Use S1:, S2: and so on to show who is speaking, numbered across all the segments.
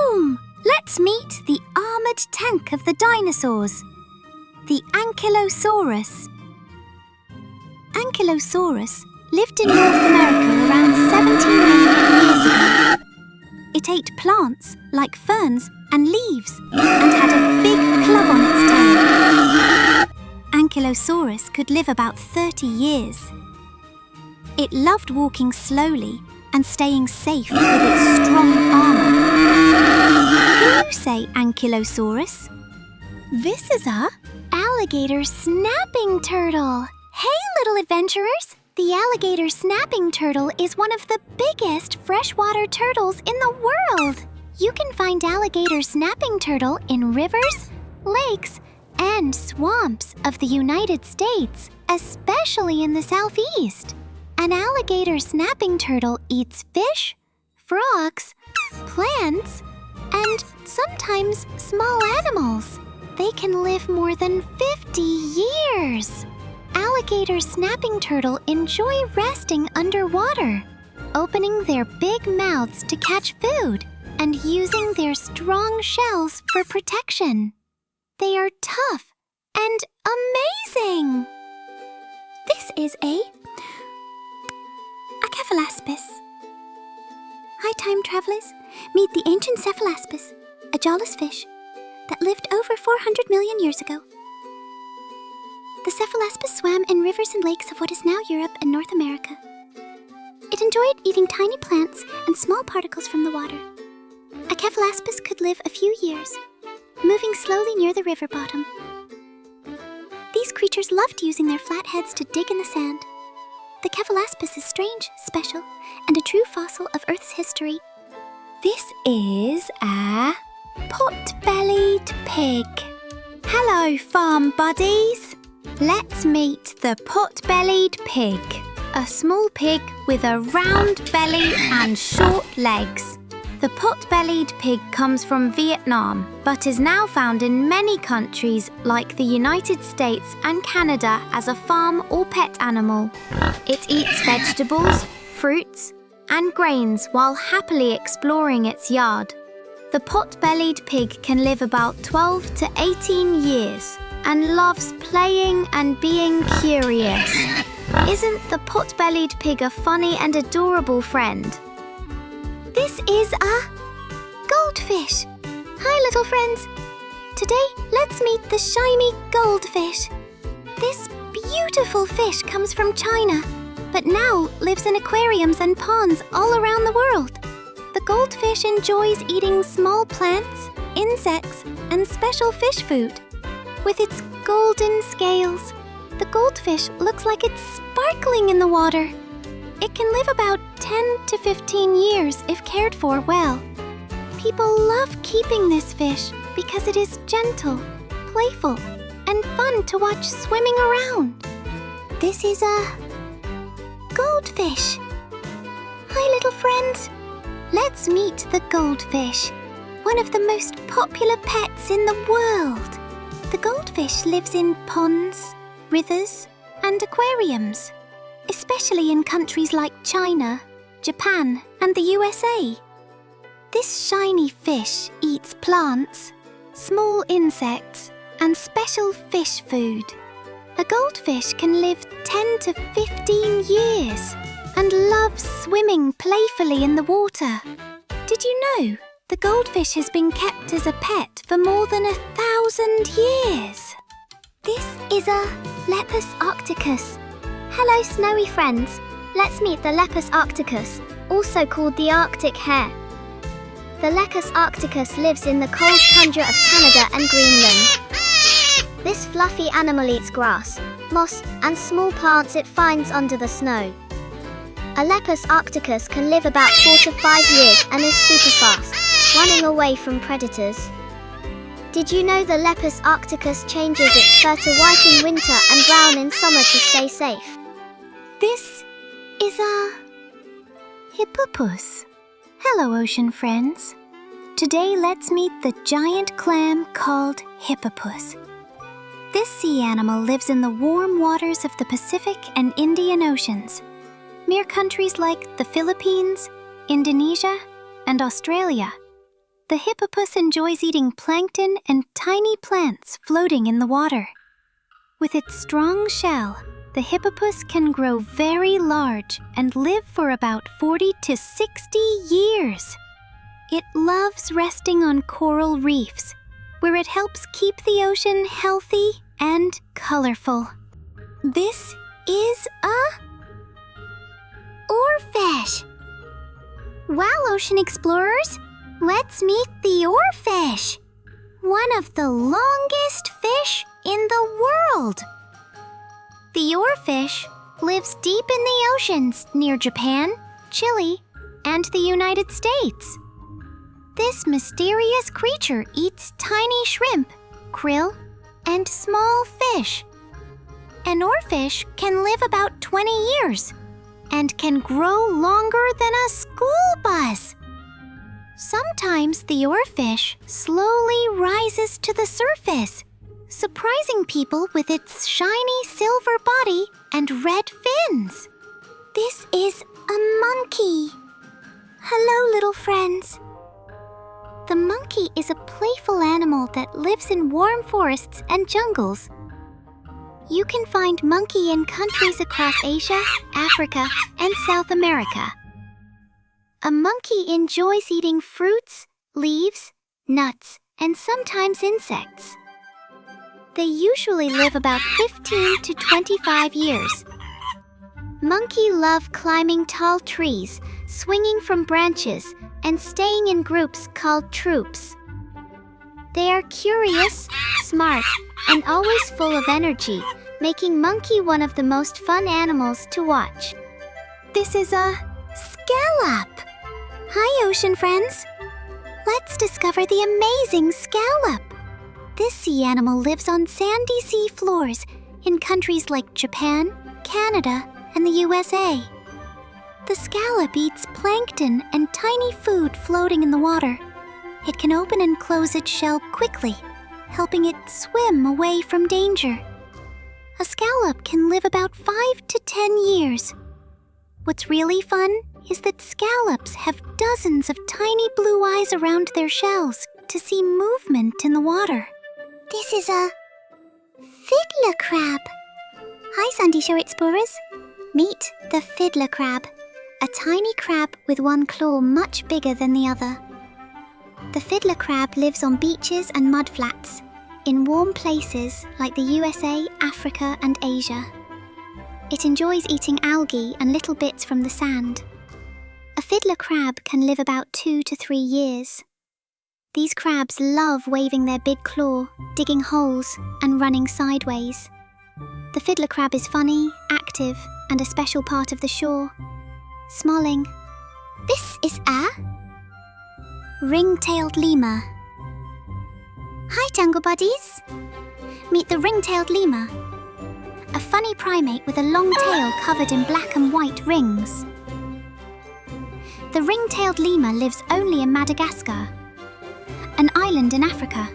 S1: Boom! Let's meet the armored tank of the dinosaurs, the ankylosaurus. Ankylosaurus lived in North America around 17 million years ago. It ate plants like ferns and leaves and had a big club on its tail. Ankylosaurus could live about 30 years. It loved walking slowly and staying safe with its strong armor. Can you say ankylosaurus? This is a alligator snapping turtle. Hey, little adventurers! The alligator snapping turtle is one of the biggest freshwater turtles in the world. You can find alligator snapping turtle in rivers, lakes, and swamps of the United States, especially in the southeast. An alligator snapping turtle eats fish, frogs, plants, and sometimes small animals. They can live more than 50 years. Alligator snapping turtle enjoy resting underwater, opening their big mouths to catch food and using their strong shells for protection. They are tough and amazing. This is a cephalaspis. Hi, time travelers. Meet the ancient cephalaspis, a jawless fish that lived over 400 million years ago. The cephalaspis swam in rivers and lakes of what is now Europe and North America. It enjoyed eating tiny plants and small particles from the water. A cephalaspis could live a few years, moving slowly near the river bottom. These creatures loved using their flat heads to dig in the sand. The cephalaspis is strange, special, and a true fossil of Earth's history. This is a pot-bellied pig. Hello, farm buddies! Let's meet the pot-bellied pig, a small pig with a round belly and short legs. The pot-bellied pig comes from Vietnam, but is now found in many countries like the United States and Canada as a farm or pet animal. It eats vegetables, fruits, and grains while happily exploring its yard. The pot-bellied pig can live about 12 to 18 years and loves playing and being curious. Isn't the pot-bellied pig a funny and adorable friend? This is a goldfish. Hi, little friends. Today, let's meet the shiny goldfish. This beautiful fish comes from China, but now lives in aquariums and ponds all around the world. The goldfish enjoys eating small plants, insects, and special fish food. With its golden scales, the goldfish looks like it's sparkling in the water. It can live about 10 to 15 years if cared for well. People love keeping this fish because it is gentle, playful, and fun to watch swimming around. This is a goldfish. Hi, little friends. Let's meet the goldfish, one of the most popular pets in the world. The goldfish lives in ponds, rivers, and aquariums, especially in countries like China, Japan, and the USA. This shiny fish eats plants, small insects, and special fish food. A goldfish can live 10 to 15 years and loves swimming playfully in the water. Did you know the goldfish has been kept as a pet for more than 1,000 years? This is a Lepus arcticus. Hello, snowy friends. Let's meet the Lepus arcticus, also called the Arctic hare. The Lepus arcticus lives in the cold tundra of Canada and Greenland. This fluffy animal eats grass, moss, and small plants it finds under the snow. A Lepus arcticus can live about 4 to 5 years and is super fast, running away from predators. Did you know the Lepus arcticus changes its fur to white in winter and brown in summer to stay safe? This is a hippopus. Hello, ocean friends. Today, let's meet the giant clam called hippopus. This sea animal lives in the warm waters of the Pacific and Indian Oceans, near countries like the Philippines, Indonesia, and Australia. the hippopus enjoys eating plankton and tiny plants floating in the water. With its strong shell, the hippopus can grow very large and live for about 40 to 60 years. It loves resting on coral reefs, where it helps keep the ocean healthy and colorful. This is a oarfish. Well, ocean explorers, let's meet the oarfish, one of the longest fish in the world. The oarfish lives deep in the oceans near Japan, Chile, and the United States. This mysterious creature eats tiny shrimp, krill, and small fish. An oarfish can live about 20 years and can grow longer than a school bus. Sometimes the oarfish slowly rises to the surface, surprising people with its shiny silver body and red fins. This is a monkey. Hello, little friends. The monkey is a playful animal that lives in warm forests and jungles. You can find monkey in countries across Asia, Africa, and South America. A monkey enjoys eating fruits, leaves, nuts, and sometimes insects. They usually live about 15 to 25 years. Monkey love climbing tall trees, swinging from branches, and staying in groups called troops. They are curious, smart, and always full of energy, making monkey one of the most fun animals to watch. This is a scallop. Hi, ocean friends. Let's discover the amazing scallop. This sea animal lives on sandy sea floors in countries like Japan, Canada, and the USA. The scallop eats plankton and tiny food floating in the water. It can open and close its shell quickly, helping it swim away from danger. A scallop can live about 5 to 10 years. What's really fun is that scallops have dozens of tiny blue eyes around their shells to see movement in the water. This is a fiddler crab. Hi, Sandy Shore explorers. Meet the fiddler crab, a tiny crab with one claw much bigger than the other. The fiddler crab lives on beaches and mudflats, in warm places like the USA, Africa, and Asia. It enjoys eating algae and little bits from the sand. A fiddler crab can live about 2 to 3 years. These crabs love waving their big claw, digging holes, and running sideways. The fiddler crab is funny, active, and a special part of the shore. Smiling. This is a ring-tailed lemur. Hi, jungle buddies. Meet the ring-tailed lemur, a funny primate with a long tail covered in black and white rings. The ring-tailed lemur lives only in Madagascar, an island in Africa.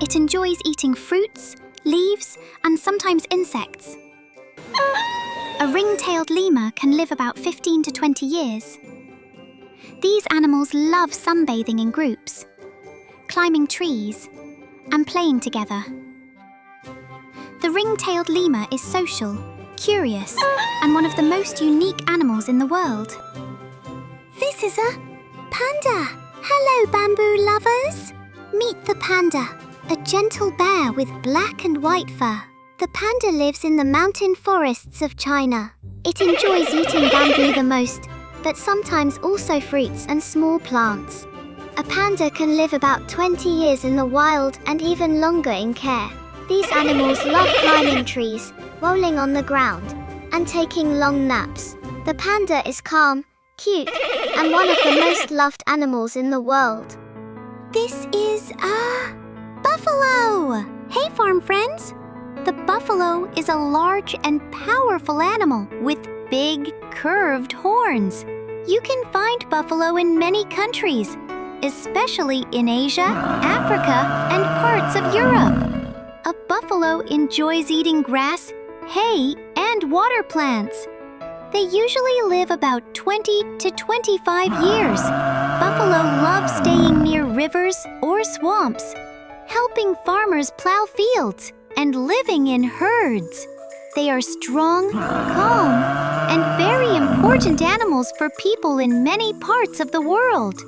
S1: It enjoys eating fruits, leaves, and sometimes insects. A ring-tailed lemur can live about 15 to 20 years. These animals love sunbathing in groups, climbing trees, and playing together. The ring-tailed lemur is social, curious, and one of the most unique animals in the world. This is a panda. Hello, bamboo lovers. Meet the panda, a gentle bear with black and white fur. The panda lives in the mountain forests of China. It enjoys eating bamboo the most, but sometimes also fruits and small plants. A panda can live about 20 years in the wild and even longer in care. These animals love climbing trees, rolling on the ground, and taking long naps. The panda is calm, cute, and one of the most loved animals in the world. This is a buffalo! Hey, farm friends! The buffalo is a large and powerful animal with big, curved horns. You can find buffalo in many countries, especially in Asia, Africa, and parts of Europe. A buffalo enjoys eating grass, hay, and water plants. They usually live about 20 to 25 years. Buffalo loves rivers or swamps, helping farmers plow fields and living in herds. They are strong, calm, and very important animals for people in many parts of the world.